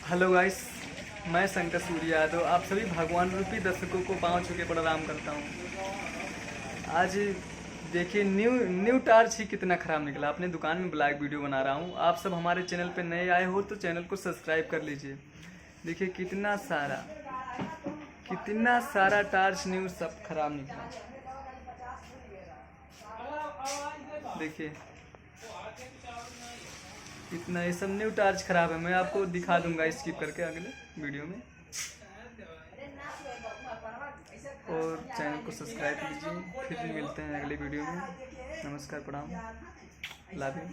Hello guys, मैं शंकर सूर्य यादव आप सभी भगवान रूपी दर्शकों को पाँव छू के प्रणाम करता हूँ। आज देखिए न्यू टार्च ही कितना ख़राब निकला। अपने दुकान में ब्लॉग वीडियो बना रहा हूँ। आप सब हमारे चैनल पे नए आए हो तो चैनल को सब्सक्राइब कर लीजिए। देखिए कितना सारा टार्च न्यू सब खराब निकला। देखिए इतना ये सब न्यू टार्च खराब है। मैं आपको दिखा दूंगा स्किप करके अगले वीडियो में। और चैनल को सब्सक्राइब कीजिए। फिर मिलते हैं अगले वीडियो में। नमस्कार, प्रणाम, लव यू।